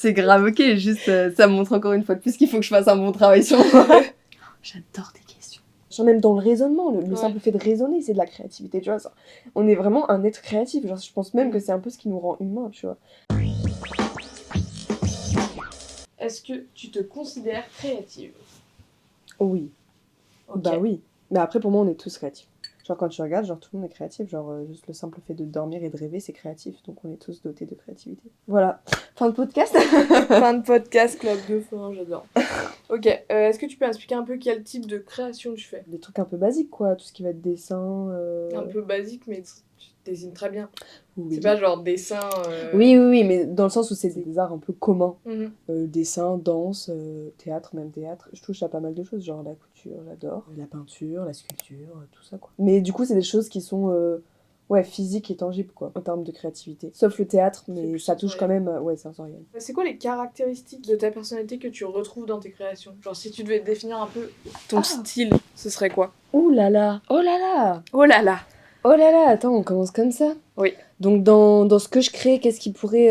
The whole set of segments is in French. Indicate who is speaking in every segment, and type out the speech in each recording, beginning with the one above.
Speaker 1: C'est grave ok, juste ça me montre encore une fois de plus qu'il faut que je fasse un bon travail sur moi. J'adore tes questions. Genre même dans le raisonnement, le simple fait de raisonner, c'est de la créativité, tu vois. Ça. On est vraiment un être créatif, genre je pense même que c'est un peu ce qui nous rend humains, tu vois.
Speaker 2: Est-ce que tu te considères créative ?
Speaker 1: Oui.
Speaker 2: Ok.
Speaker 1: Bah oui. Mais après pour moi on est tous créatifs. Genre quand tu regardes, genre tout le monde est créatif, genre juste le simple fait de dormir et de rêver c'est créatif, donc on est tous dotés de créativité. Voilà. Fin de podcast.
Speaker 2: Fin de podcast, club de fin, j'adore. Ok, est-ce que tu peux expliquer un peu quel type de création tu fais ?
Speaker 1: Des trucs un peu basiques quoi, tout ce qui va être dessin.
Speaker 2: Un peu basique, mais tu dessines très bien.
Speaker 1: Oui.
Speaker 2: C'est pas genre dessin...
Speaker 1: Oui, mais dans le sens où c'est des arts un peu communs.
Speaker 2: Mhm.
Speaker 1: Dessin, danse, théâtre, même théâtre. Je touche à pas mal de choses, genre la couture, j'adore. La peinture, la sculpture, tout ça quoi. Mais du coup, c'est des choses qui sont physiques et tangibles quoi, en termes de créativité. Sauf le théâtre, mais
Speaker 2: plus
Speaker 1: ça touche quand même, sensoriel.
Speaker 2: C'est quoi les caractéristiques de ta personnalité que tu retrouves dans tes créations ? Genre si tu devais définir un peu ton style, ce serait quoi ?
Speaker 1: Ouh là là, oh là là,
Speaker 2: Oh là là !
Speaker 1: oh là là, attends, on commence comme ça ?
Speaker 2: Oui.
Speaker 1: Donc dans ce que je crée, qu'est-ce qui pourrait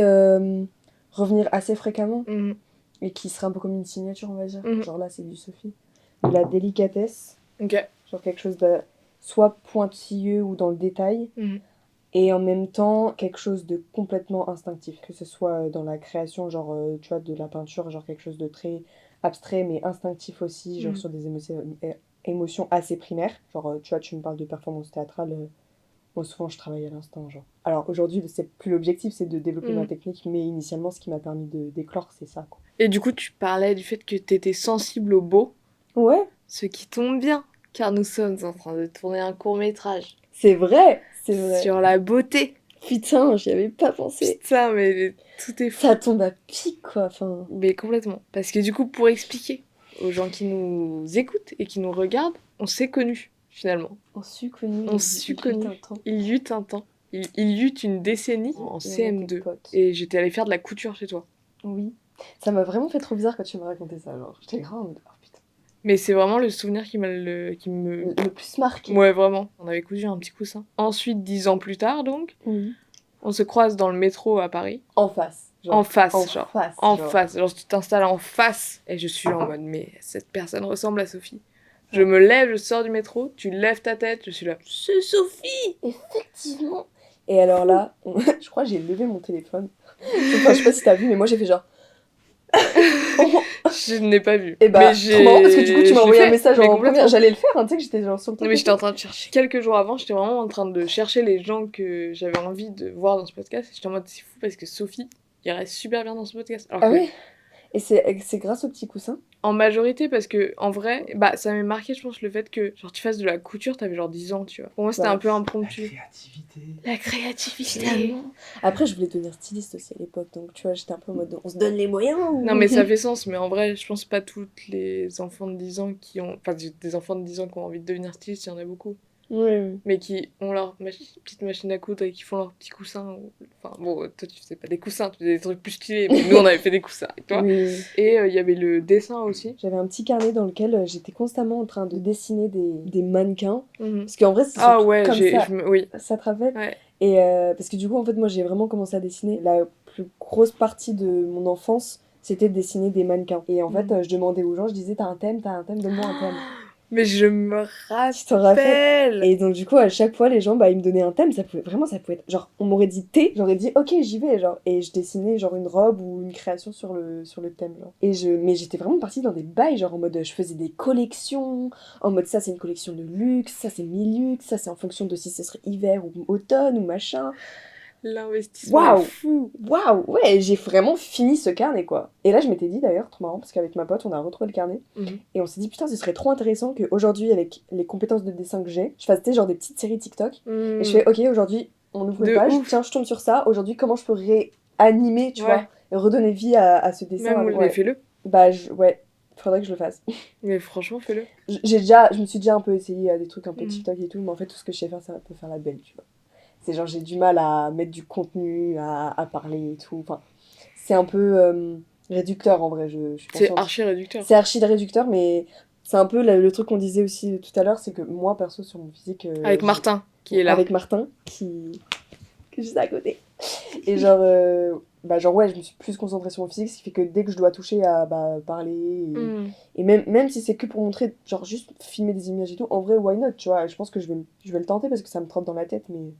Speaker 1: revenir assez fréquemment
Speaker 2: Mhm.
Speaker 1: et qui serait un peu comme une signature, on va dire.
Speaker 2: Mhm.
Speaker 1: Genre là, c'est du Sophie. De la délicatesse,
Speaker 2: Ok.
Speaker 1: genre quelque chose de soit pointilleux ou dans le détail,
Speaker 2: Mhm.
Speaker 1: et en même temps quelque chose de complètement instinctif. Que ce soit dans la création, genre, tu vois, de la peinture, genre quelque chose de très abstrait mais instinctif aussi, genre sur des émotions assez primaires. Genre, tu vois, tu me parles de performance théâtrale. Moi, souvent, je travaille à l'instant, genre. Alors, aujourd'hui, c'est plus l'objectif, c'est de développer ma technique, mais initialement, ce qui m'a permis d'éclore, c'est ça, quoi.
Speaker 2: Et du coup, tu parlais du fait que t'étais sensible au beau.
Speaker 1: Ouais.
Speaker 2: Ce qui tombe bien, car nous sommes en train de tourner un court-métrage.
Speaker 1: C'est vrai, c'est vrai.
Speaker 2: Sur la beauté.
Speaker 1: Putain, j'y avais pas pensé.
Speaker 2: Putain, mais tout est fou.
Speaker 1: Ça tombe à pic, quoi, enfin...
Speaker 2: Mais complètement. Parce que du coup, pour expliquer aux gens qui nous écoutent et qui nous regardent, on s'est connus, finalement.
Speaker 1: On s'est connus.
Speaker 2: On s'est connus. Il y eut un temps. Il y eut une décennie en CM2. Et j'étais allée faire de la couture chez toi.
Speaker 1: Oui. Ça m'a vraiment fait trop bizarre quand tu m'as raconté ça, genre. J'étais grave... Oh, putain.
Speaker 2: Mais c'est vraiment le souvenir qui me...
Speaker 1: Le plus marqué.
Speaker 2: Ouais, vraiment. On avait cousu un petit coussin. Ensuite, 10 ans plus tard, donc,
Speaker 1: Oui.
Speaker 2: on se croise dans le métro à Paris.
Speaker 1: En face. Genre.
Speaker 2: En face,
Speaker 1: En
Speaker 2: genre.
Speaker 1: face.
Speaker 2: En
Speaker 1: genre.
Speaker 2: face. Genre, tu t'installes en face. Et je suis en mode, mais cette personne ressemble à Sophie. Je me lève, je sors du métro, tu lèves ta tête, je suis là. C'est Sophie!
Speaker 1: Effectivement. Et alors là, je crois que j'ai levé mon téléphone. Enfin, je sais pas si t'as vu, mais moi j'ai fait genre...
Speaker 2: Je n'ai pas vu.
Speaker 1: Et bah,
Speaker 2: mais j'ai...
Speaker 1: trop marrant parce que du coup tu m'as envoyé un message en
Speaker 2: complètement.
Speaker 1: première. J'allais le faire, hein, tu sais que j'étais genre sur le
Speaker 2: Non,
Speaker 1: truc.
Speaker 2: mais j'étais en train de chercher. Quelques jours avant, j'étais vraiment en train de chercher les gens que j'avais envie de voir dans ce podcast. Et j'étais en mode, c'est fou parce que Sophie irait super bien dans ce podcast. Alors
Speaker 1: Ah
Speaker 2: que,
Speaker 1: oui. Et c'est grâce au petit coussin.
Speaker 2: en majorité, parce que en vrai, bah ça m'est marqué, je pense, le fait que genre tu fasses de la couture, t'avais genre 10 ans, tu vois. Pour moi, c'était
Speaker 1: Bah,
Speaker 2: un peu impromptu.
Speaker 1: La créativité.
Speaker 2: La créativité.
Speaker 1: Finalement. Après, je voulais devenir styliste aussi à l'époque, donc tu vois, j'étais un peu en mode on se donne les moyens ou...
Speaker 2: Non, mais ça fait sens, mais en vrai, je pense pas toutes les enfants de 10 ans qui ont. Enfin, des enfants de 10 ans qui ont envie de devenir styliste, il y en a beaucoup.
Speaker 1: Ouais.
Speaker 2: Mais qui ont leur petite machine à coudre et qui font leurs petits coussins. Enfin, bon, toi, tu faisais pas des coussins, tu faisais des trucs plus stylés, mais nous, on avait fait des coussins avec toi.
Speaker 1: Oui.
Speaker 2: Et il y avait le dessin aussi.
Speaker 1: J'avais un petit carnet dans lequel j'étais constamment en train de dessiner des mannequins.
Speaker 2: Mhm.
Speaker 1: Parce qu'en vrai, c'est
Speaker 2: Ah ouais,
Speaker 1: comme ça.
Speaker 2: oui.
Speaker 1: Ça te rappelle?
Speaker 2: Ouais.
Speaker 1: Et parce que du coup, en fait, moi, j'ai vraiment commencé à dessiner. La plus grosse partie de mon enfance, c'était de dessiner des mannequins. Et en fait, je demandais aux gens, je disais, t'as un thème, donne-moi un thème.
Speaker 2: Mais je me
Speaker 1: Tu t'en rappelles?
Speaker 2: rappelle.
Speaker 1: Et donc, du coup, à chaque fois, les gens, ils me donnaient un thème. Ça pouvait être... Genre, on m'aurait dit thé, j'aurais dit, ok, j'y vais, genre. Et je dessinais, genre, une robe ou une création sur le thème, genre. Mais j'étais vraiment partie dans des bails, genre, en mode, je faisais des collections, en mode, ça, c'est une collection de luxe, ça, c'est mi-luxe, ça, c'est en fonction de si ce serait hiver ou automne ou machin.
Speaker 2: L'investissement est fou.
Speaker 1: Waouh, ouais, j'ai vraiment fini ce carnet, quoi. Et là, je m'étais dit, d'ailleurs, trop marrant, parce qu'avec ma pote, on a retrouvé le carnet. Et on s'est dit, putain, ce serait trop intéressant qu'aujourd'hui, avec les compétences de dessin que j'ai, je fasse, tu sais, genre des petites séries TikTok. Et je fais, ok, aujourd'hui, on ouvre une page, tiens, je tombe sur ça. Aujourd'hui, comment je peux réanimer, tu vois, et redonner vie à ce dessin.
Speaker 2: Même, fais-le.
Speaker 1: Bah, ouais, faudrait que je le fasse.
Speaker 2: Mais franchement, fais-le.
Speaker 1: Je me suis déjà un peu essayé à des trucs un peu TikTok et tout, mais en fait, tout ce que je sais faire, ça peut faire la belle, tu vois. C'est genre, j'ai du mal à mettre du contenu, à parler et tout. Enfin, c'est un peu réducteur en vrai, je suis consciente.
Speaker 2: C'est archi réducteur.
Speaker 1: C'est archi réducteur, mais c'est un peu le truc qu'on disait aussi tout à l'heure, c'est que moi, perso, sur mon physique...
Speaker 2: avec Martin, qui est là.
Speaker 1: Avec Martin, qui est juste à côté. Et genre, bah genre ouais, je me suis plus concentrée sur mon physique, ce qui fait que dès que je dois toucher à bah, parler, et même si c'est que pour montrer, genre juste filmer des images et tout, en vrai, why not, tu vois, je pense que je vais le tenter parce que ça me trotte dans la tête, mais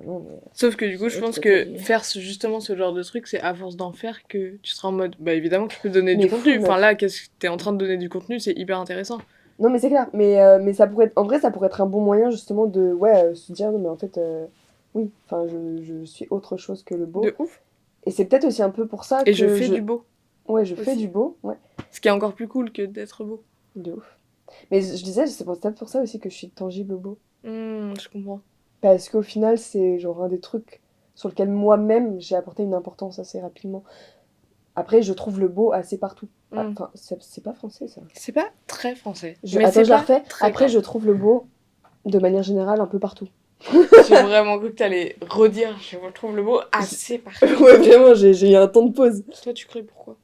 Speaker 1: non, mais
Speaker 2: Sauf que du coup,
Speaker 1: c'est
Speaker 2: je
Speaker 1: l'autre
Speaker 2: pense que
Speaker 1: côté.
Speaker 2: faire justement ce genre de truc, c'est à force d'en faire que tu seras en mode, bah évidemment que tu peux donner du
Speaker 1: Mais
Speaker 2: contenu.
Speaker 1: fou,
Speaker 2: Enfin
Speaker 1: meuf.
Speaker 2: là, qu'est-ce que t'es en train de donner du contenu, c'est hyper intéressant.
Speaker 1: Non, mais c'est clair, mais ça pourrait être, en vrai, ça pourrait être un bon moyen justement de, ouais, se dire, non, mais en fait, oui, enfin, je suis autre chose que le beau.
Speaker 2: De ouf.
Speaker 1: Et c'est peut-être aussi un peu pour ça
Speaker 2: Et je
Speaker 1: que
Speaker 2: fais du beau
Speaker 1: ouais, je fais
Speaker 2: aussi.
Speaker 1: du beau, ouais,
Speaker 2: Ce qui est encore plus cool que d'être beau.
Speaker 1: de ouf. Mais je disais, c'est peut-être pour ça aussi que je suis tangible au beau.
Speaker 2: Je comprends.
Speaker 1: Parce qu'au final, c'est genre un des trucs sur lequel moi-même j'ai apporté une importance assez rapidement. Après, je trouve le beau assez partout. Ah,
Speaker 2: Mm.
Speaker 1: enfin, c'est pas français ça.
Speaker 2: C'est pas très français. Mais
Speaker 1: Attends,
Speaker 2: c'est
Speaker 1: je la
Speaker 2: pas
Speaker 1: refais.
Speaker 2: très
Speaker 1: Après,
Speaker 2: grave.
Speaker 1: je trouve le beau de manière générale un peu partout.
Speaker 2: J'ai vraiment cru que t'allais redire, je trouve le beau assez partout.
Speaker 1: Ouais, vraiment, j'ai eu un temps de pause.
Speaker 2: Toi, tu crées pourquoi?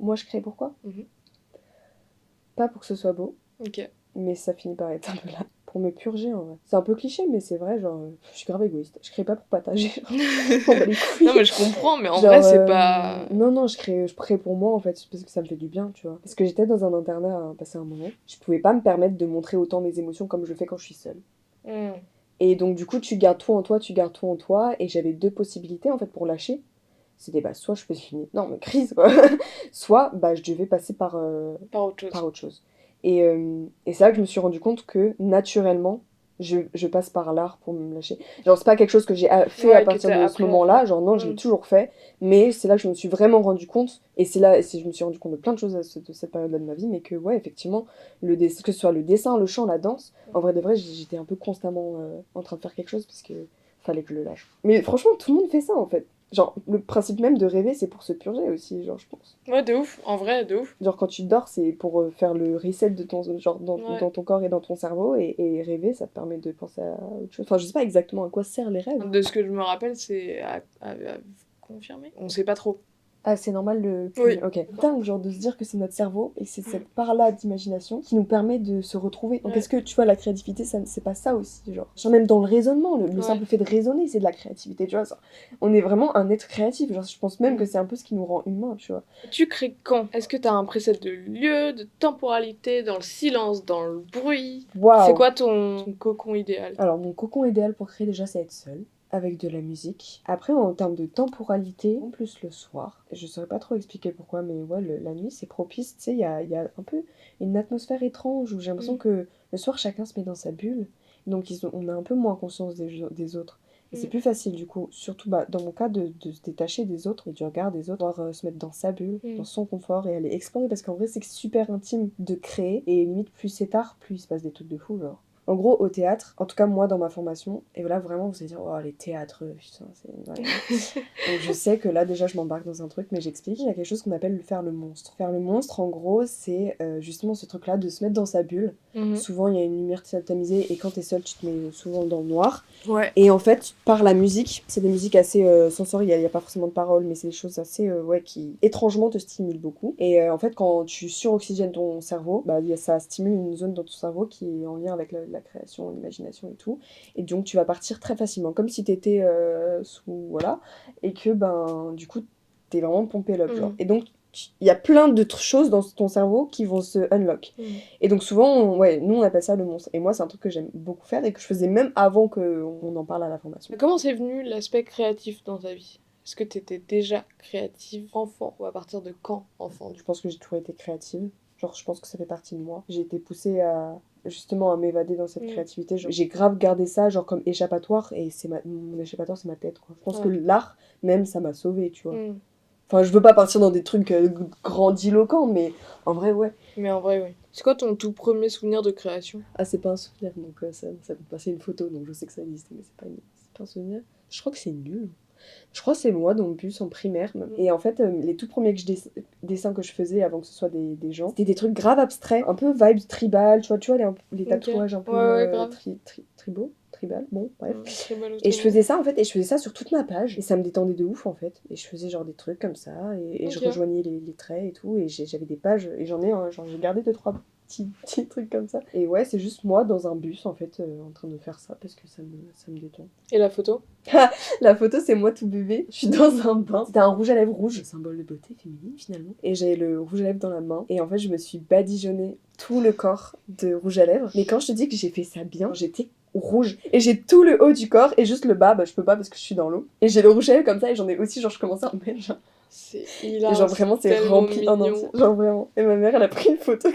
Speaker 1: Moi, je crée pourquoi?
Speaker 2: Mhm.
Speaker 1: Pas pour que ce soit beau,
Speaker 2: Ok.
Speaker 1: mais ça finit par être un peu là. Pour me purger en vrai. C'est un peu cliché, mais c'est vrai, genre, je suis grave égoïste. Je crée pas pour partager. On bat les
Speaker 2: Non, mais
Speaker 1: couilles.
Speaker 2: je comprends, mais en
Speaker 1: Genre,
Speaker 2: vrai, c'est pas.
Speaker 1: non, non, je crée pour moi en fait, parce que ça me fait du bien, tu vois. Parce que j'étais dans un internat à passer un moment. Je pouvais pas me permettre de montrer autant mes émotions comme je le fais quand je suis seule.
Speaker 2: Mm.
Speaker 1: Et donc, du coup, tu gardes tout en toi, tu gardes tout en toi. Et j'avais deux possibilités en fait pour lâcher. C'était bah, soit je faisais une énorme crise, quoi. Soit bah, je devais passer
Speaker 2: Par autre
Speaker 1: par
Speaker 2: chose.
Speaker 1: autre chose. Et c'est là que je me suis rendu compte que naturellement, je passe par l'art pour me lâcher. Genre, c'est pas quelque chose que j'ai fait à
Speaker 2: Ouais, que
Speaker 1: partir
Speaker 2: t'as
Speaker 1: de ce
Speaker 2: appris à faire.
Speaker 1: moment-là, genre non, je l'ai
Speaker 2: Mm.
Speaker 1: toujours fait, mais c'est là que je me suis vraiment rendu compte, et c'est là, je me suis rendu compte de plein de choses de cette période-là de ma vie, mais que ouais, effectivement, que ce soit le dessin, le chant, la danse, en vrai de vrai, j'étais un peu constamment en train de faire quelque chose parce que fallait que je le lâche. Mais franchement, tout le monde fait ça en fait. Genre, le principe même de rêver, c'est pour se purger aussi, genre, je pense.
Speaker 2: Ouais, de ouf. En vrai, de ouf.
Speaker 1: Genre quand tu dors, c'est pour faire le reset de ton genre
Speaker 2: Ouais.
Speaker 1: dans ton corps et dans ton cerveau et rêver, ça te permet de penser à autre chose. Enfin, je sais pas exactement à quoi servent les rêves.
Speaker 2: De ce que je me rappelle, c'est à confirmer. On sait pas trop.
Speaker 1: Ah, c'est normal
Speaker 2: Oui.
Speaker 1: ok. Dingue, genre de se dire que c'est notre cerveau et c'est cette part-là d'imagination qui nous permet de se retrouver. Donc
Speaker 2: Ouais.
Speaker 1: est-ce que tu vois la créativité, ça c'est pas ça aussi, genre même dans le raisonnement, le
Speaker 2: Ouais.
Speaker 1: simple fait de raisonner, c'est de la créativité, tu vois. On est vraiment un être créatif. Genre je pense même
Speaker 2: Mm.
Speaker 1: que c'est un peu ce qui nous rend humains, tu vois.
Speaker 2: Tu crées quand? Est-ce que t'as un preset de lieu, de temporalité, dans le silence, dans le bruit? C'est
Speaker 1: Waouh.
Speaker 2: quoi ton cocon idéal?
Speaker 1: Alors, mon cocon idéal pour créer, déjà, c'est être seul, avec de la musique. Après, en termes de temporalité, en plus le soir, je saurais pas trop expliquer pourquoi, mais ouais, la nuit, c'est propice. Tu sais, il y a un peu une atmosphère étrange où j'ai l'impression que le soir, chacun se met dans sa bulle. Donc, on a un peu moins conscience des autres. Et c'est plus facile, du coup, surtout bah, dans mon cas, de se détacher des autres et du regard des autres, pouvoir se mettre dans sa bulle, dans son confort et aller explorer. Parce qu'en vrai, c'est super intime de créer. Et limite, plus c'est tard, plus il se passe des trucs de fou, genre. En gros, au théâtre, en tout cas moi dans ma formation, et voilà vraiment vous allez dire, oh les théâtres, putain, c'est... Ouais. Donc je sais que là déjà je m'embarque dans un truc, mais j'explique, il y a quelque chose qu'on appelle faire le monstre. Faire le monstre, en gros, c'est justement ce truc-là de se mettre dans sa bulle. Souvent il y a une lumière tamisée, et quand t'es seul, tu te mets souvent dans le noir.
Speaker 2: Ouais.
Speaker 1: Et en fait, par la musique, c'est des musiques assez sensorielles, il n'y a pas forcément de paroles, mais c'est des choses assez, ouais, qui étrangement te stimulent beaucoup. Et en fait, quand tu suroxygènes ton cerveau, bah, ça stimule une zone dans ton cerveau qui est en lien avec la création, l'imagination et tout. Et donc, tu vas partir très facilement, comme si t'étais sous, voilà, et que, ben, du coup, t'es vraiment pompé l'up, genre. Et donc, il y a plein d'autres choses dans ton cerveau qui vont se unlock. Et donc souvent, ouais, nous on appelle ça le monstre. Et moi c'est un truc que j'aime beaucoup faire et que je faisais même avant qu'on en parle à la formation.
Speaker 2: Mais comment c'est venu l'aspect créatif dans ta vie? Est-ce que t'étais déjà créative enfant ou à partir de quand enfant?
Speaker 1: Je pense que j'ai toujours été créative. Genre je pense que ça fait partie de moi. J'ai été poussée à justement à m'évader dans cette créativité. Genre, j'ai grave gardé ça genre comme échappatoire et mon échappatoire c'est ma tête quoi. Je pense que l'art même ça m'a sauvée, tu vois. Enfin, je veux pas partir dans des trucs grandiloquents, mais en vrai, ouais.
Speaker 2: Mais en vrai, oui. C'est quoi ton tout premier souvenir de création?
Speaker 1: Ah, c'est pas un souvenir, donc ça peut passer une photo, donc je sais que ça existe, mais c'est pas un souvenir. Je crois que c'est nul. Je crois que c'est moi dans le bus en primaire. Et en fait, les tout premiers dessins que je faisais avant que ce soit des gens, c'était des trucs grave abstraits, un peu vibes tribal, tu vois les tatouages un peu tribaux. Tribal, bon, bref. Et je faisais ça en fait, et je faisais ça sur toute ma page, et ça me détendait de ouf en fait. Et je faisais genre des trucs comme ça, et je rejoignais les traits et tout, et j'avais des pages, et j'ai gardé 2-3 petits trucs comme ça. Et ouais, c'est juste moi dans un bus en fait, en train de faire ça parce que ça me détend.
Speaker 2: Et la photo?
Speaker 1: La photo, c'est moi tout bébé. Je suis dans un bain. C'était un rouge à lèvres rouge, symbole de beauté féminine finalement. Et j'avais le rouge à lèvres dans la main. Et en fait, je me suis badigeonné tout le corps de rouge à lèvres. Mais quand je te dis que j'ai fait ça bien, j'étais rouge. Et j'ai tout le haut du corps et juste le bas, bah je peux pas parce que je suis dans l'eau. Et j'ai le rouge à lèvres comme ça et j'en ai aussi, genre je commençais à en mettre genre.
Speaker 2: C'est
Speaker 1: Et
Speaker 2: hilarant.
Speaker 1: genre vraiment, c'est rempli en
Speaker 2: mignon.
Speaker 1: entier. Genre vraiment. Et ma mère, elle a pris une photo.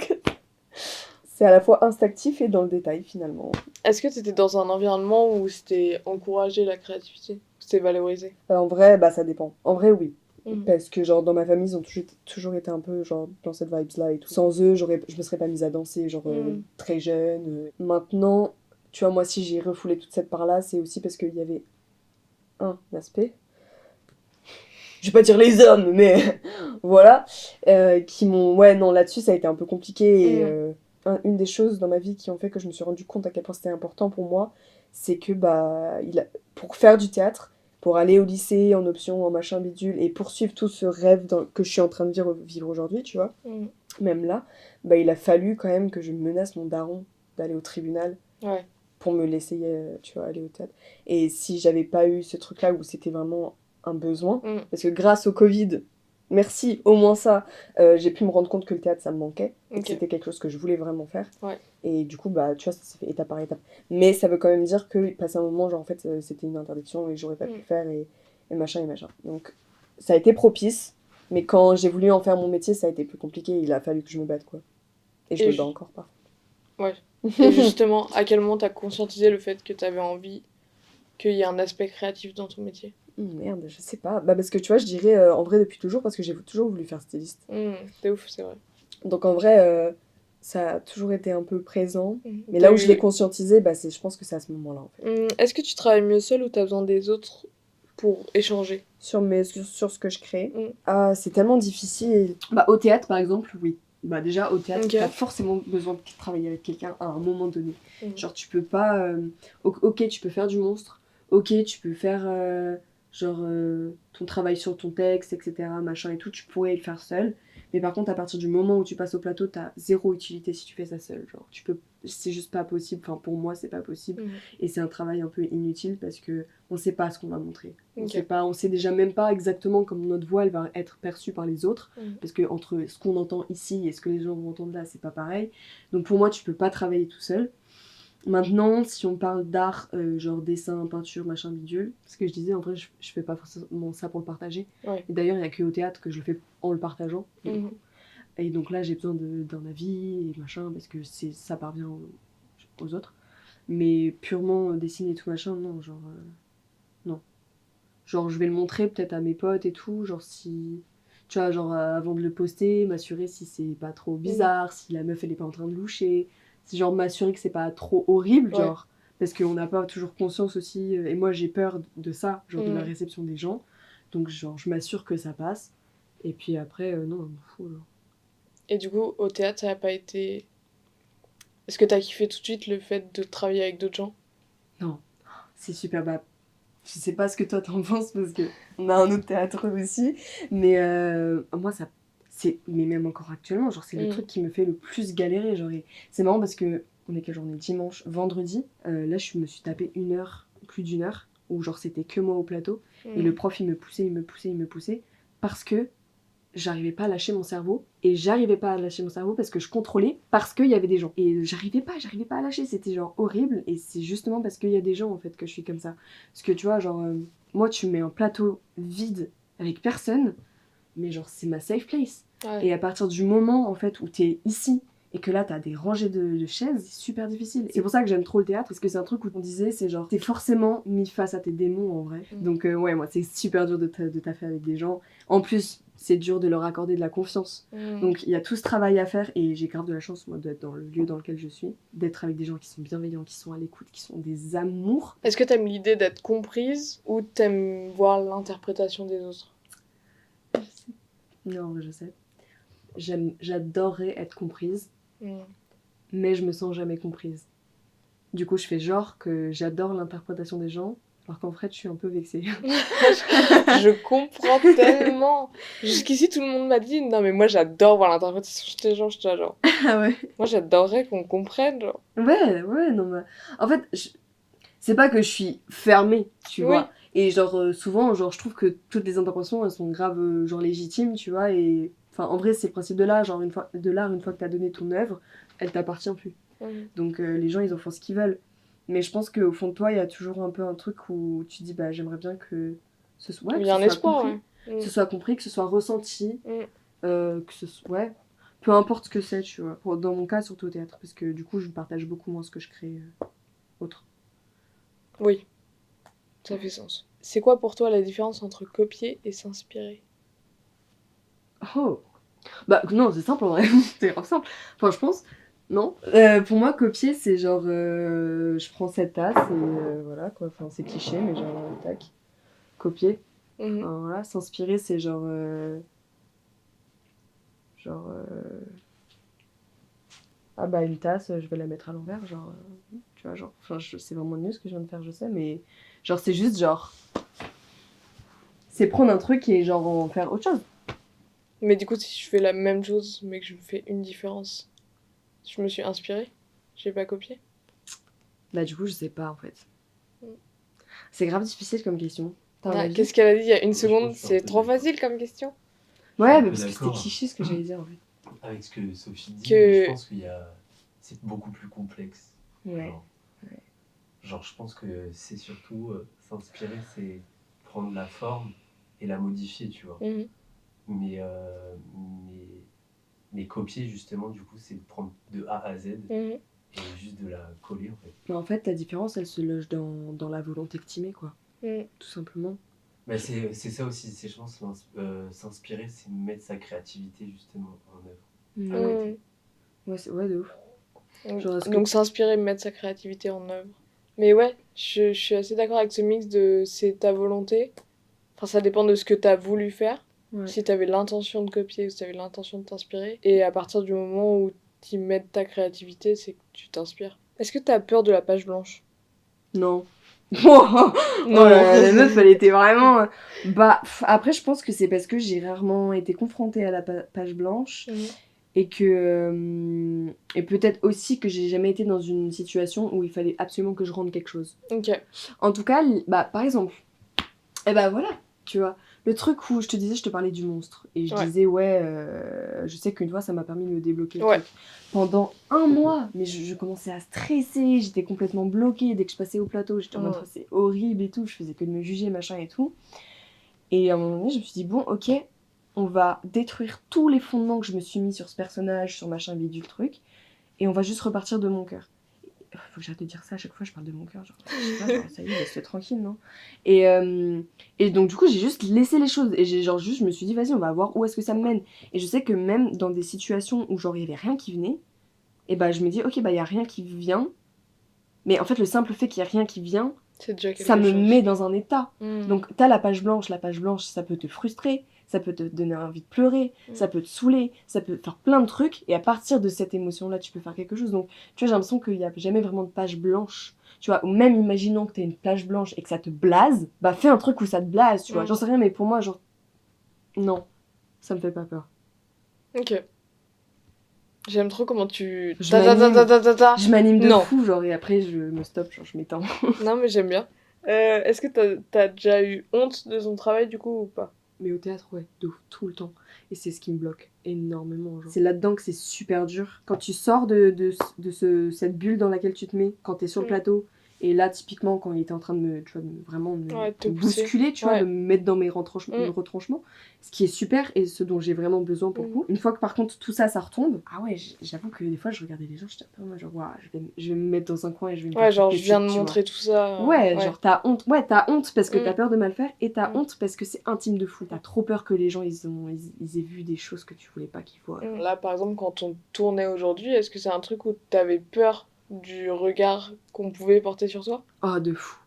Speaker 1: C'est à la fois instinctif et dans le détail finalement.
Speaker 2: Est-ce que t'étais dans un environnement où c'était encouragé la créativité? C'était valorisé?
Speaker 1: En vrai, bah ça dépend. En vrai, oui.
Speaker 2: Mhm.
Speaker 1: Parce que genre dans ma famille, ils ont toujours été un peu genre dans cette vibes-là et tout. Sans eux, je me serais pas mise à danser genre très jeune. Maintenant, tu vois, moi si j'ai refoulé toute cette part-là, c'est aussi parce qu'il y avait un aspect. Je vais pas dire les hommes, mais voilà. Qui m'ont... Ouais, non, là-dessus, ça a été un peu compliqué. Et une des choses dans ma vie qui ont fait que je me suis rendu compte à quel point c'était important pour moi, c'est que bah, pour faire du théâtre, pour aller au lycée en option, en machin bidule, et poursuivre tout ce rêve que je suis en train de vivre aujourd'hui, tu vois, même là, bah, il a fallu quand même que je menace mon daron d'aller au tribunal
Speaker 2: Ouais.
Speaker 1: pour me laisser, tu vois, aller au théâtre. Et si j'avais pas eu ce truc-là où c'était vraiment un besoin, parce que grâce au Covid, merci, au moins ça, j'ai pu me rendre compte que le théâtre, ça me manquait, et que c'était quelque chose que je voulais vraiment faire.
Speaker 2: Ouais.
Speaker 1: Et du coup, bah, tu vois, ça s'est fait étape par étape. Mais ça veut quand même dire que, passé un moment, genre, en fait, c'était une interdiction et j'aurais pas pu le faire, et machin, et machin. Donc, ça a été propice, mais quand j'ai voulu en faire mon métier, ça a été plus compliqué, il a fallu que je me batte, quoi. Et je me bats encore, parfois.
Speaker 2: Ouais. Et justement, à quel moment t'as conscientisé le fait que t'avais envie qu'il y ait un aspect créatif dans ton métier?
Speaker 1: Merde, je sais pas. Bah parce que tu vois, je dirais en vrai depuis toujours parce que j'ai toujours voulu faire styliste.
Speaker 2: C'est ouf, c'est vrai.
Speaker 1: Donc en vrai, ça a toujours été un peu présent. Mais là où je l'ai conscientisé, bah je pense que c'est à ce moment-là en fait.
Speaker 2: Est-ce que tu travailles mieux seul ou t'as besoin des autres pour échanger?
Speaker 1: Sur ce que je crée. Ah, c'est tellement difficile. Bah au théâtre par exemple, oui. Bah déjà au théâtre, t'as forcément besoin de travailler avec quelqu'un à un moment donné. Genre tu peux pas... Ok, tu peux faire du monstre. Ok, tu peux faire ton travail sur ton texte, etc. Machin et tout, tu pourrais le faire seul. Mais par contre, à partir du moment où tu passes au plateau, t'as zéro utilité si tu fais ça seul. Genre, c'est juste pas possible. Enfin, pour moi, c'est pas possible. Et c'est un travail un peu inutile parce que on sait pas ce qu'on va montrer. On sait déjà même pas exactement comment notre voix elle va être perçue par les autres. Parce que entre ce qu'on entend ici et ce que les gens vont entendre là, c'est pas pareil. Donc pour moi, tu peux pas travailler tout seul. Maintenant, si on parle d'art, genre dessin, peinture, machin, bidule, ce que je disais, en vrai, je fais pas forcément ça pour le partager. Ouais. Et d'ailleurs, il y a que au théâtre que je le fais en le partageant. Et donc là, j'ai besoin d'un avis et machin, parce que ça parvient aux autres. Mais purement dessiner tout machin, non, genre... non. Genre, je vais le montrer peut-être à mes potes et tout, genre si... Tu vois, genre avant de le poster, m'assurer si c'est pas trop bizarre, si la meuf, elle est pas en train de loucher... C'est genre m'assurer que c'est pas trop horrible, genre, parce qu'on n'a pas toujours conscience aussi, et moi j'ai peur de ça, genre de la réception des gens, donc genre je m'assure que ça passe, et puis après, non, fou, genre.
Speaker 2: Et du coup, au théâtre, ça n'a pas été... Est-ce que t'as kiffé tout de suite le fait de travailler avec d'autres gens?
Speaker 1: Non, c'est super, bah, je sais pas ce que toi t'en penses, parce que on a un autre théâtre aussi, mais moi ça... Mais même encore actuellement, genre c'est le truc qui me fait le plus galérer, genre, et c'est marrant parce que on est quelle journée? Dimanche, vendredi, là je me suis tapé plus d'une heure, où genre c'était que moi au plateau, et le prof il me poussait, parce que j'arrivais pas à lâcher mon cerveau, et j'arrivais pas à lâcher mon cerveau parce que je contrôlais, parce qu'il y avait des gens, et j'arrivais pas à lâcher, c'était genre horrible, et c'est justement parce qu'il y a des gens en fait que je suis comme ça, parce que tu vois, genre, moi tu me mets un plateau vide avec personne, mais genre c'est ma safe place. Ouais. Et à partir du moment en fait où t'es ici et que là t'as des rangées de chaises, c'est super difficile. C'est pour ça que j'aime trop le théâtre, parce que c'est un truc où on disait, c'est genre t'es forcément mis face à tes démons en vrai. Donc ouais, moi c'est super dur de taffer avec des gens. En plus c'est dur de leur accorder de la confiance. Donc il y a tout ce travail à faire, et j'ai grave de la chance moi d'être dans le lieu dans lequel je suis, d'être avec des gens qui sont bienveillants, qui sont à l'écoute, qui sont des amours.
Speaker 2: Est-ce que t'aimes l'idée d'être comprise ou t'aimes voir l'interprétation des autres?
Speaker 1: Non, je sais. J'adorerais être comprise, mais je me sens jamais comprise. Du coup, je fais genre que j'adore l'interprétation des gens,
Speaker 3: Alors qu'en fait, je suis un peu vexée.
Speaker 2: Je comprends tellement. Jusqu'ici, tout le monde m'a dit, non, mais moi, j'adore voir l'interprétation des gens. J'étais là, genre,
Speaker 3: Ah ouais.
Speaker 2: moi, j'adorerais qu'on comprenne, genre.
Speaker 3: Ouais, non, mais... En fait, c'est pas que je suis fermée, tu
Speaker 2: Oui.
Speaker 3: vois. Et genre, souvent, genre, je trouve que toutes les interprétations, elles sont grave, genre, légitimes, tu vois. Et... Enfin, en vrai, c'est le principe de l'art. Genre, une fois que t'as donné ton œuvre, elle t'appartient plus. Donc, les gens, ils en font ce qu'ils veulent. Mais je pense qu'au fond de toi, il y a toujours un peu un truc où tu dis, bah, j'aimerais bien que ce soit,
Speaker 2: Il
Speaker 3: que
Speaker 2: y a
Speaker 3: ce
Speaker 2: un
Speaker 3: soit
Speaker 2: espoir,
Speaker 3: compris.
Speaker 2: ouais.
Speaker 3: Que ce soit compris, que ce soit ressenti.
Speaker 2: Mm.
Speaker 3: Que ce soit... Ouais. Peu importe ce que c'est, tu vois. Dans mon cas, surtout au théâtre. Parce que du coup, je partage beaucoup moins ce que je crée autre.
Speaker 2: Oui, ça fait sens. C'est quoi pour toi la différence entre copier et s'inspirer?
Speaker 3: Oh. Bah non, c'est simple en vrai. C'est grave simple. Enfin, je pense. Non. Pour moi, copier, c'est genre. Je prends cette tasse et voilà quoi. Enfin, c'est cliché, mais genre, tac. Copier.
Speaker 2: Mhm.
Speaker 3: Enfin, voilà. S'inspirer, c'est genre. Genre. Ah bah, une tasse, je vais la mettre à l'envers. Genre. Tu vois, genre. Enfin, c'est vraiment nul ce que je viens de faire, je sais, mais. Genre, c'est juste genre. C'est prendre un truc et genre en faire autre chose.
Speaker 2: Mais du coup, si je fais la même chose, mais que je fais une différence, je me suis inspirée, j'ai pas copié.
Speaker 3: Bah, du coup, je sais pas en fait.
Speaker 2: Mm.
Speaker 3: C'est grave difficile comme question. T'as un
Speaker 2: Ah,
Speaker 3: avis?
Speaker 2: qu'est-ce qu'elle a dit il y a une
Speaker 4: Moi, je
Speaker 2: seconde?
Speaker 4: pense que je suis un
Speaker 2: C'est
Speaker 4: peu
Speaker 2: trop
Speaker 4: d'accord.
Speaker 2: facile comme question.
Speaker 3: Ouais,
Speaker 4: un
Speaker 3: mais
Speaker 4: peu
Speaker 3: parce que c'était
Speaker 4: d'accord.
Speaker 3: cliché ce que j'allais dire en fait.
Speaker 4: Avec ce que Sophie dit,
Speaker 2: Que-
Speaker 4: mais je pense qu'il y a... c'est beaucoup plus complexe.
Speaker 3: Ouais.
Speaker 4: Genre, je pense que c'est surtout s'inspirer, c'est prendre la forme et la modifier, tu vois.
Speaker 2: Mhm.
Speaker 4: Mais, mais copier, justement, du coup, c'est de prendre de A à Z
Speaker 2: Mhm.
Speaker 4: et juste de la coller, en fait.
Speaker 3: Mais en fait, ta différence, elle se loge dans la volonté que t'y mets, quoi.
Speaker 2: Mhm.
Speaker 3: Tout simplement.
Speaker 4: Mais c'est ça aussi, c'est, je pense, s'inspirer, c'est mettre sa créativité, justement, en œuvre. À côté.
Speaker 3: Ouais, de ouf. Genre, est-ce que-
Speaker 2: Donc s'inspirer, mettre sa créativité en œuvre. Mais ouais, je suis assez d'accord avec ce mix de c'est ta volonté. Enfin, ça dépend de ce que t'as voulu faire.
Speaker 3: Ouais.
Speaker 2: Si t'avais l'intention de copier ou si t'avais l'intention de t'inspirer. Et à partir du moment où t'y mets ta créativité, c'est que tu t'inspires. Est-ce que t'as peur de la page blanche?
Speaker 3: Non. Oh la meuf, elle était vraiment... Bah, après, je pense que c'est parce que j'ai rarement été confrontée à la page blanche.
Speaker 2: Mhm.
Speaker 3: Et que... et peut-être aussi que j'ai jamais été dans une situation où il fallait absolument que je rende quelque chose.
Speaker 2: Ok.
Speaker 3: En tout cas, bah, par exemple... Et bah voilà, tu vois. Le truc où je te disais, je te parlais du monstre. Et je
Speaker 2: Ouais.
Speaker 3: disais, ouais, je sais qu'une fois, ça m'a permis de me débloquer le
Speaker 2: Ouais.
Speaker 3: truc. Pendant un mois, mais je commençais à stresser, j'étais complètement bloquée. Dès que je passais au plateau, j'étais en mode,
Speaker 2: Mm.
Speaker 3: c'est horrible et tout. Je faisais que de me juger, machin et tout. Et à un moment donné, je me suis dit, bon, ok, on va détruire tous les fondements que je me suis mis sur ce personnage, sur machin, bidule, truc. Et on va juste repartir de mon cœur. Faut que j'arrête de dire ça à chaque fois, je parle de mon cœur. Genre, je sais pas, genre, ça y est, laisse-le tranquille, non? Et donc, du coup, j'ai juste laissé les choses. Et je me suis dit, vas-y, on va voir où est-ce que ça me mène. Et je sais que même dans des situations où, genre, il y avait rien qui venait, et bah, je me dis, ok, bah, il y a rien qui vient. Mais en fait, le simple fait qu'il y a rien qui vient,
Speaker 2: C'est déjà quelque
Speaker 3: ça me
Speaker 2: chose.
Speaker 3: met dans un état.
Speaker 2: Mm.
Speaker 3: Donc, t'as la page blanche, ça peut te frustrer, ça peut te donner envie de pleurer, ça peut te saouler, ça peut faire plein de trucs, et à partir de cette émotion-là, tu peux faire quelque chose. Donc, tu vois, j'ai l'impression qu'il n'y a jamais vraiment de page blanche. Tu vois, ou même imaginons que t'aies une page blanche et que ça te blase, bah fais un truc où ça te blase, tu vois.
Speaker 2: Mm.
Speaker 3: J'en sais rien, mais pour moi, genre, non, ça me fait pas peur.
Speaker 2: Ok. J'aime trop comment tu...
Speaker 3: Je
Speaker 2: Ta ta ta ta ta ta ta.
Speaker 3: Je m'anime de
Speaker 2: Non.
Speaker 3: fou, genre, et après, je me stoppe, genre, je m'étends.
Speaker 2: Non, mais j'aime bien. Est-ce que t'as déjà eu honte de ton travail, du coup, ou pas?
Speaker 3: Mais au théâtre, ouais, de ouf, tout le temps. Et c'est ce qui me bloque énormément. Genre. C'est là-dedans que c'est super dur. Quand tu sors cette bulle dans laquelle tu te mets, quand t'es sur le
Speaker 2: Mm.
Speaker 3: plateau, et là, typiquement, quand il était en train de me, tu vois, vraiment
Speaker 2: Ouais, te
Speaker 3: me
Speaker 2: pousser.
Speaker 3: bousculer, tu vois,
Speaker 2: Ouais.
Speaker 3: de me mettre dans mes retranchements,
Speaker 2: Mm.
Speaker 3: retranchements, ce qui est super et ce dont j'ai vraiment besoin pour le coup. Une fois que par contre tout ça, ça retombe, ah ouais, j'avoue que des fois, je regardais les gens, j'étais un peu en mode genre, waouh, je vais me mettre dans un coin et je vais me
Speaker 2: Ouais,
Speaker 3: faire
Speaker 2: genre,
Speaker 3: toute
Speaker 2: je viens de
Speaker 3: petite, tu vois.
Speaker 2: montrer tout ça.
Speaker 3: Ouais, genre t'as honte. Ouais, t'as honte parce que
Speaker 2: Mm.
Speaker 3: t'as peur de mal faire et t'as
Speaker 2: Mm.
Speaker 3: honte parce que c'est intime de fou. T'as trop peur que les gens ils aient vu des choses que tu voulais pas qu'ils voient.
Speaker 2: Là, par exemple, quand on tournait aujourd'hui, est-ce que c'est un truc où t'avais peur du regard qu'on pouvait porter sur toi?
Speaker 3: Oh, de fou.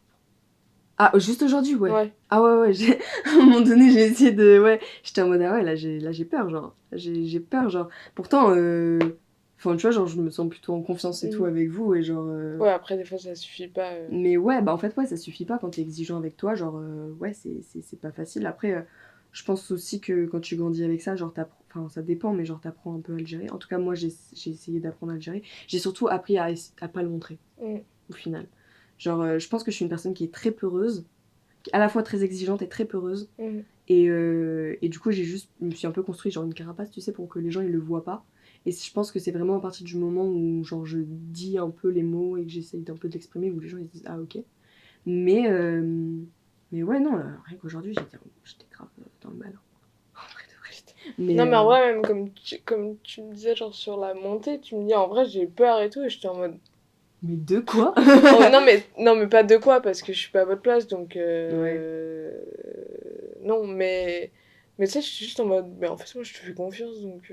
Speaker 3: Ah, juste aujourd'hui, ouais.
Speaker 2: Ouais.
Speaker 3: Ah ouais, à un moment donné, j'ai essayé de... Ouais, j'étais en mode, ah ouais, là j'ai peur, genre. J'ai peur, genre. Pourtant, Enfin, tu vois, genre, je me sens plutôt en confiance et tout avec vous, et genre...
Speaker 2: Ouais, après, des fois, ça suffit pas.
Speaker 3: Mais ouais, bah en fait, ouais, ça suffit pas quand t'es exigeant avec toi, genre, ouais, c'est pas facile. Après, je pense aussi que quand tu grandis avec ça, genre, enfin, ça dépend, mais genre, t'apprends un peu à le gérer. En tout cas, moi, j'ai essayé d'apprendre à le gérer. J'ai surtout appris à pas le montrer, au final. Genre, je pense que je suis une personne qui est très peureuse, à la fois très exigeante et très peureuse. Et du coup, je me suis un peu construit genre une carapace, tu sais, pour que les gens ils le voient pas. Et je pense que c'est vraiment à partir du moment où genre je dis un peu les mots et que j'essaye d'un peu de l'exprimer où les gens ils se disent ah ok. Mais ouais non, rien qu'aujourd'hui j'étais grave dans le mal. En vrai de vrai.
Speaker 2: Non, mais en vrai, même comme tu me disais, genre sur la montée, tu me dis en vrai, j'ai peur et tout, et j'étais en mode.
Speaker 3: Mais de quoi?
Speaker 2: Oh, non, mais pas de quoi, parce que je suis pas à votre place, donc. Non, mais. Mais tu sais, je suis juste en mode. Mais en fait, moi, je te fais confiance, donc.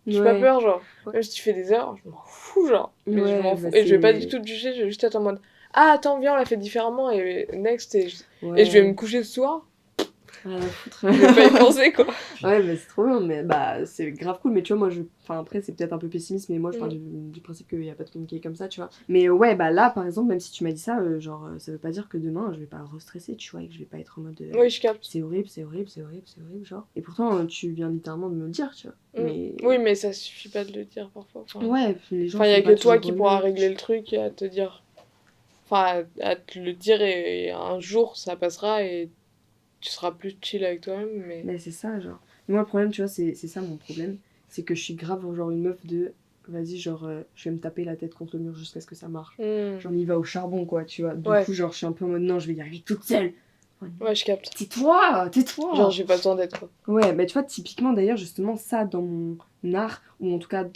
Speaker 2: J'ai pas peur, genre. Même si tu fais des erreurs, je m'en fous, genre. Mais je m'en fous. Et je vais pas du tout te juger, je vais juste être en mode. Ah, attends, viens, on l'a fait différemment, et next, et je vais me coucher ce soir.
Speaker 3: Rien à foutre.
Speaker 2: Je vais pas y penser, quoi.
Speaker 3: Ouais, mais c'est trop bien, mais bah c'est grave cool. Mais tu vois, moi, enfin après, c'est peut-être un peu pessimiste, mais moi, je parle du principe qu'il n'y a pas de communiquer comme ça, tu vois. Mais ouais, bah là, par exemple, même si tu m'as dit ça, genre, ça veut pas dire que demain, je vais pas restresser, tu vois, et que je vais pas être en mode.
Speaker 2: Oui, je capte.
Speaker 3: C'est horrible, c'est horrible, c'est horrible, c'est horrible, genre. Et pourtant, tu viens littéralement de me le dire, tu vois. Mais...
Speaker 2: Oui, mais ça suffit pas de le dire parfois. Enfin,
Speaker 3: ouais, les gens.
Speaker 2: Enfin, il y a que toi qui pourras régler le truc et à te dire. Enfin, à te le dire et un jour, ça passera et tu seras plus chill avec toi-même, mais...
Speaker 3: Mais c'est ça, genre. Moi, le problème, tu vois, c'est ça mon problème. C'est que je suis grave, genre, une meuf de... Vas-y, genre, je vais me taper la tête contre le mur jusqu'à ce que ça marche. Genre, on y va au charbon, quoi, tu vois. Du coup, genre, je suis un peu en mode, non, je vais y arriver toute seule.
Speaker 2: Ouais, je capte.
Speaker 3: Tais-toi.
Speaker 2: Genre, j'ai pas besoin d'être, quoi.
Speaker 3: Ouais, bah tu vois, typiquement, d'ailleurs, justement, ça, dans mon art, ou en tout cas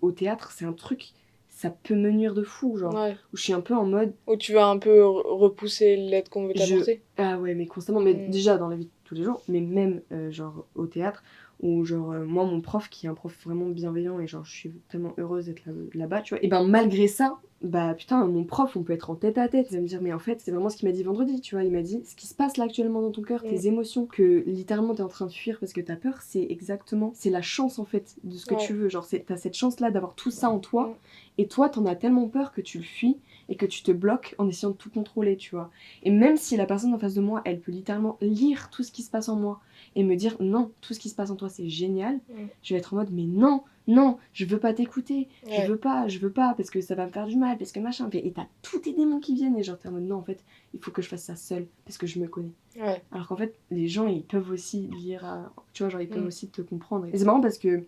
Speaker 3: au théâtre, c'est un truc... Ça peut me nuire de fou, genre.
Speaker 2: Ouais.
Speaker 3: Où je suis un peu en mode...
Speaker 2: Où tu vas un peu repousser l'aide qu'on veut t'apporter.
Speaker 3: Ah ouais, mais constamment. Mais déjà, dans la vie de tous les jours, mais même, genre, au théâtre, où, genre, moi, mon prof, qui est un prof vraiment bienveillant, et genre, je suis tellement heureuse d'être là-bas, tu vois. Et ben, malgré ça, bah, putain, mon prof, on peut être en tête à tête. Il va me dire, mais en fait, c'est vraiment ce qu'il m'a dit vendredi, tu vois. Il m'a dit, ce qui se passe là actuellement dans ton cœur, tes émotions, que littéralement t'es en train de fuir parce que t'as peur, c'est exactement... C'est la chance, en fait, de ce que tu veux. Genre, t'as cette chance-là d'avoir tout ça en toi. Et toi, t'en as tellement peur que tu le fuis et que tu te bloques en essayant de tout contrôler, tu vois. Et même si la personne en face de moi, elle peut littéralement lire tout ce qui se passe en moi et me dire non, tout ce qui se passe en toi c'est génial, je vais être en mode mais non, je veux pas t'écouter, je veux pas parce que ça va me faire du mal, parce que machin. Et t'as tous tes démons qui viennent et genre t'es en mode non, en fait, il faut que je fasse ça seule parce que je me connais.
Speaker 2: Ouais.
Speaker 3: Alors qu'en fait, les gens ils peuvent aussi lire, tu vois, genre ils peuvent aussi te comprendre. Et c'est marrant parce que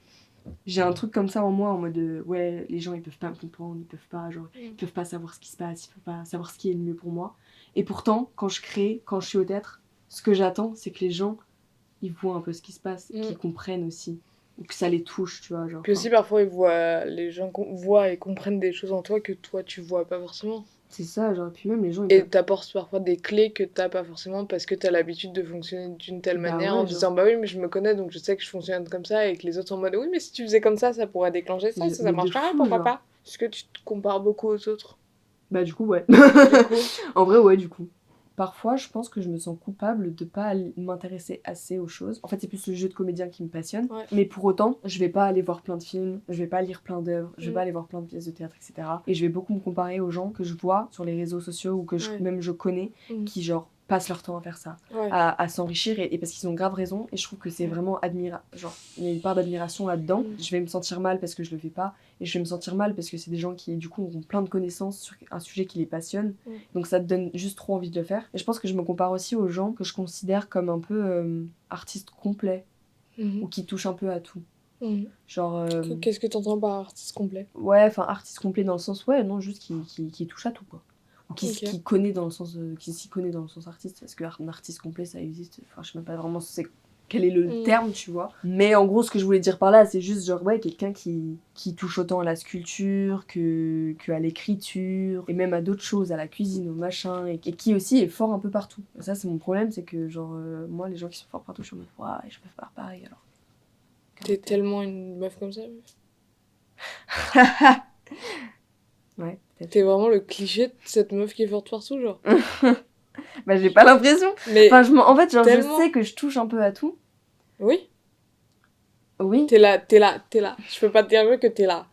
Speaker 3: j'ai un truc comme ça en moi en mode ouais, les gens ils peuvent pas me comprendre, ils peuvent pas genre ils peuvent pas savoir ce qui se passe, ils peuvent pas savoir ce qui est le mieux pour moi. Et pourtant quand je crée, quand je suis au théâtre, ce que j'attends c'est que les gens ils voient un peu ce qui se passe, qu'ils comprennent aussi, ou que ça les touche, tu vois, genre.
Speaker 2: Puis aussi parfois les gens voient et comprennent des choses en toi que toi tu vois pas forcément.
Speaker 3: C'est ça, genre, puis même les gens...
Speaker 2: Et t'apportes parfois des clés que t'as pas forcément parce que t'as l'habitude de fonctionner d'une telle manière en disant bah oui mais je me connais donc je sais que je fonctionne comme ça et que les autres sont en mode oui mais si tu faisais comme ça pourrait déclencher ça, ça marcherait, pourquoi pas. Est-ce que tu te compares beaucoup aux autres?
Speaker 3: Bah du coup ouais. En vrai ouais du coup. Parfois, je pense que je me sens coupable de pas m'intéresser assez aux choses. En fait, c'est plus le jeu de comédien qui me passionne. Ouais. Mais pour autant, je vais pas aller voir plein de films, je vais pas lire plein d'œuvres, je vais pas aller voir plein de pièces de théâtre, etc. Et je vais beaucoup me comparer aux gens que je vois sur les réseaux sociaux ou que même je connais, qui genre passent leur temps à faire ça, à s'enrichir et parce qu'ils ont grave raison. Et je trouve que c'est vraiment admirable. Genre, il y a une part d'admiration là-dedans. Je vais me sentir mal parce que je le fais pas. Et je vais me sentir mal parce que c'est des gens qui, du coup, ont plein de connaissances sur un sujet qui les passionne. Donc ça te donne juste trop envie de le faire. Et je pense que je me compare aussi aux gens que je considère comme un peu artistes complets ou qui touchent un peu à tout. Genre...
Speaker 2: Qu'est-ce que t'entends par artiste complet?
Speaker 3: Ouais, enfin, artiste complet dans le sens, ouais, non, juste qui touche à tout, quoi. Ou qui connaît dans le sens... qui s'y connaît dans le sens artiste, parce qu'un artiste complet, ça existe. Enfin, je sais même pas vraiment quel est le terme, tu vois. Mais en gros, ce que je voulais dire par là, c'est juste genre, ouais, quelqu'un qui touche autant à la sculpture qu'à l'écriture, et même à d'autres choses, à la cuisine, au machin, et qui aussi est fort un peu partout. Et ça, c'est mon problème, c'est que, genre, moi, les gens qui sont forts partout, je suis en mode, waouh, je peux faire pareil, alors.
Speaker 2: T'es tellement une meuf comme ça,
Speaker 3: Ouais, peut-être.
Speaker 2: T'es vraiment le cliché de cette meuf qui est forte partout, genre.
Speaker 3: Bah, j'ai pas l'impression.
Speaker 2: Mais
Speaker 3: enfin, en fait, genre,
Speaker 2: tellement...
Speaker 3: je sais que je touche un peu à tout.
Speaker 2: Oui.
Speaker 3: Oui.
Speaker 2: T'es là. Je peux pas te dire mieux que t'es là.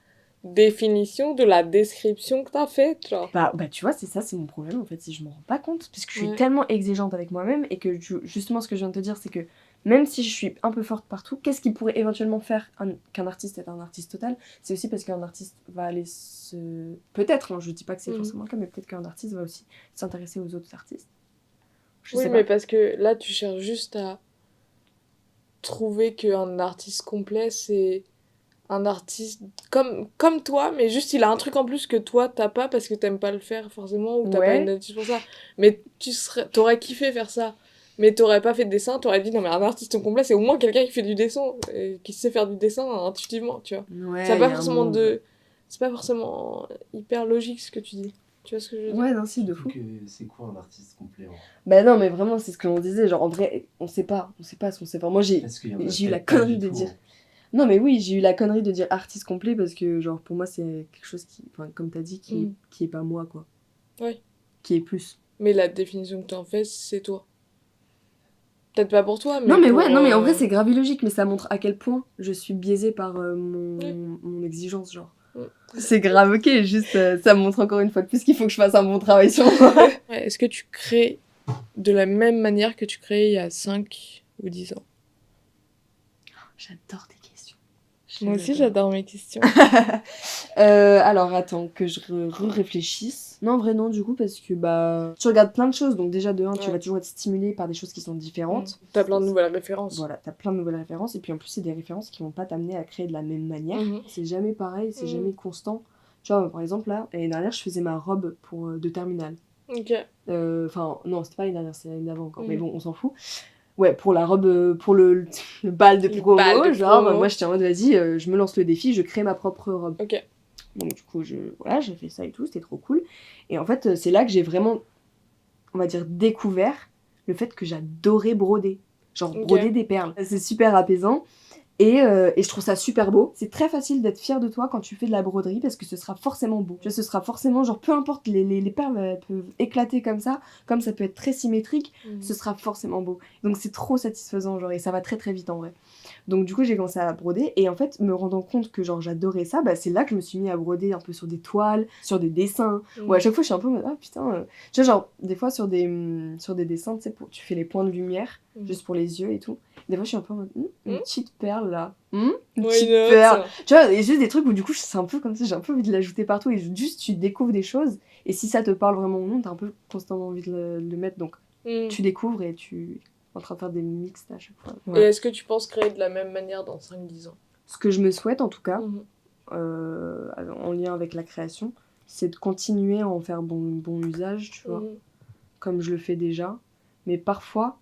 Speaker 2: définition de la description que t'as faite, genre.
Speaker 3: Bah tu vois, c'est ça, c'est mon problème en fait, si je m'en rends pas compte, parce que je suis tellement exigeante avec moi-même et que justement ce que je viens de te dire, c'est que même si je suis un peu forte partout, qu'est-ce qui pourrait éventuellement faire qu'un artiste est un artiste total? C'est aussi parce qu'un artiste va aller se... Peut-être, hein, je dis pas que c'est forcément le cas, mais peut-être qu'un artiste va aussi s'intéresser aux autres artistes.
Speaker 2: Je sais pas. Parce que là, tu cherches juste à trouver qu'un artiste complet, c'est un artiste comme toi, mais juste il a un truc en plus que toi, t'as pas parce que t'aimes pas le faire forcément, ou t'as pas une attitude pour ça. Mais t'aurais kiffé faire ça. Mais t'aurais pas fait de dessin, t'aurais dit non mais un artiste complet c'est au moins quelqu'un qui fait du dessin, qui sait faire du dessin intuitivement, tu vois. Ouais, c'est pas forcément hyper logique ce que tu dis. Tu vois ce que je veux dire?
Speaker 3: Ouais, non, si, de fou.
Speaker 4: C'est quoi un artiste complet
Speaker 3: Bah non, mais vraiment, c'est ce que l'on disait, genre en vrai, on sait pas ce qu'on sait faire. Moi j'ai eu la connerie de dire... Non mais oui, j'ai eu la connerie de dire artiste complet parce que genre pour moi c'est quelque chose qui, enfin comme t'as dit, qui est pas moi quoi.
Speaker 2: Ouais.
Speaker 3: Qui est plus.
Speaker 2: Mais la définition que t'en fais, c'est toi. Peut-être pas pour toi, mais
Speaker 3: non mais non mais en vrai c'est grave illogique, mais ça montre à quel point je suis biaisée par mon exigence genre. C'est grave ok, juste ça montre encore une fois de plus qu'il faut que je fasse un bon travail sur moi.
Speaker 2: Ouais, est-ce que tu crées de la même manière que tu créais il y a 5 ou 10 ans?
Speaker 3: J'adore tes questions.
Speaker 2: Moi aussi j'adore mes questions.
Speaker 3: Alors attends, que je réfléchisse. Non, en vrai non, du coup, parce que bah tu regardes plein de choses, donc déjà de 1, tu vas toujours être stimulé par des choses qui sont différentes.
Speaker 2: T'as plein de nouvelles références.
Speaker 3: Voilà, t'as plein de nouvelles références, et puis en plus c'est des références qui vont pas t'amener à créer de la même manière. C'est jamais pareil, c'est jamais constant. Tu vois, par exemple là, l'année dernière je faisais ma robe de terminale.
Speaker 2: Ok.
Speaker 3: Enfin non, c'était pas l'année dernière, c'est l'année d'avant encore, mais bon, on s'en fout. Ouais, pour la robe, pour le bal de promo, genre, moi j'étais en mode vas-y, je me lance le défi, je crée ma propre robe.
Speaker 2: Ok.
Speaker 3: Donc du coup, j'ai fait ça et tout, c'était trop cool. Et en fait, c'est là que j'ai vraiment, on va dire, découvert le fait que j'adorais broder. Genre broder des perles. C'est super apaisant. Et je trouve ça super beau. C'est très facile d'être fier de toi quand tu fais de la broderie parce que ce sera forcément beau. Tu vois, ce sera forcément, genre, peu importe, les perles elles peuvent éclater comme ça peut être très symétrique, ce sera forcément beau. Donc c'est trop satisfaisant, genre, et ça va très très vite en vrai. Donc du coup, j'ai commencé à broder, et en fait, me rendant compte que genre j'adorais ça, bah c'est là que je me suis mis à broder un peu sur des toiles, sur des dessins. Ouais, à chaque fois, je suis un peu en mode, ah putain. Tu vois, genre, des fois sur des dessins, tu sais, tu fais les points de lumière, juste pour les yeux et tout. Des fois, je suis un peu en mode, une petite perle là. Une petite perle. Tu vois, et juste des trucs où du coup, c'est un peu comme ça, j'ai un peu envie de l'ajouter partout, et juste tu découvres des choses, et si ça te parle vraiment ou non, t'as un peu constamment envie de le mettre, donc tu découvres et tu es en train de faire des mixtes à chaque fois.
Speaker 2: Ouais. Et est-ce que tu penses créer de la même manière dans 5-10 ans?
Speaker 3: Ce que je me souhaite en tout cas, en lien avec la création, c'est de continuer à en faire bon usage, tu vois, comme je le fais déjà. Mais parfois,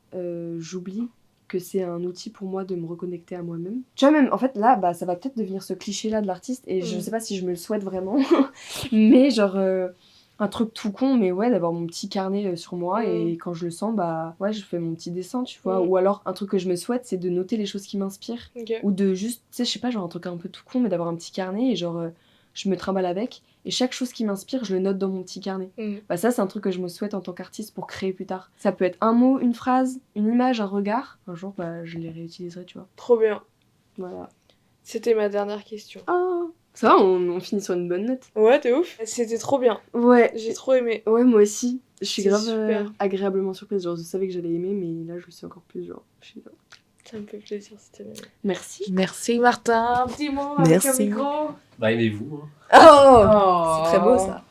Speaker 3: j'oublie que c'est un outil pour moi de me reconnecter à moi-même. Tu vois, même, en fait, là, bah, ça va peut-être devenir ce cliché-là de l'artiste, et je sais pas si je me le souhaite vraiment, mais genre, un truc tout con, mais ouais, d'avoir mon petit carnet sur moi, et quand je le sens, bah, ouais, je fais mon petit dessin, tu vois. Ou alors, un truc que je me souhaite, c'est de noter les choses qui m'inspirent. Ou de juste, tu sais, je sais pas, genre un truc un peu tout con, mais d'avoir un petit carnet, et genre, je me trimballe avec, et chaque chose qui m'inspire, je le note dans mon petit carnet. Bah ça, c'est un truc que je me souhaite en tant qu'artiste pour créer plus tard. Ça peut être un mot, une phrase, une image, un regard. Un jour, bah, je les réutiliserai, tu vois.
Speaker 2: Trop bien.
Speaker 3: Voilà.
Speaker 2: C'était ma dernière question.
Speaker 3: Oh, ça va, on finit sur une bonne note.
Speaker 2: Ouais, t'es ouf. C'était trop bien.
Speaker 3: Ouais.
Speaker 2: J'ai trop aimé.
Speaker 3: Ouais, moi aussi. Je suis grave agréablement surprise. Genre, je savais que j'allais aimer, mais là, je le suis encore plus, genre, je suis là.
Speaker 2: Ça me fait plaisir, c'était bien.
Speaker 3: Merci.
Speaker 2: Merci Martin. Un petit mot avec un micro.
Speaker 4: Bah aimez-vous.
Speaker 3: Oh, c'est très beau ça.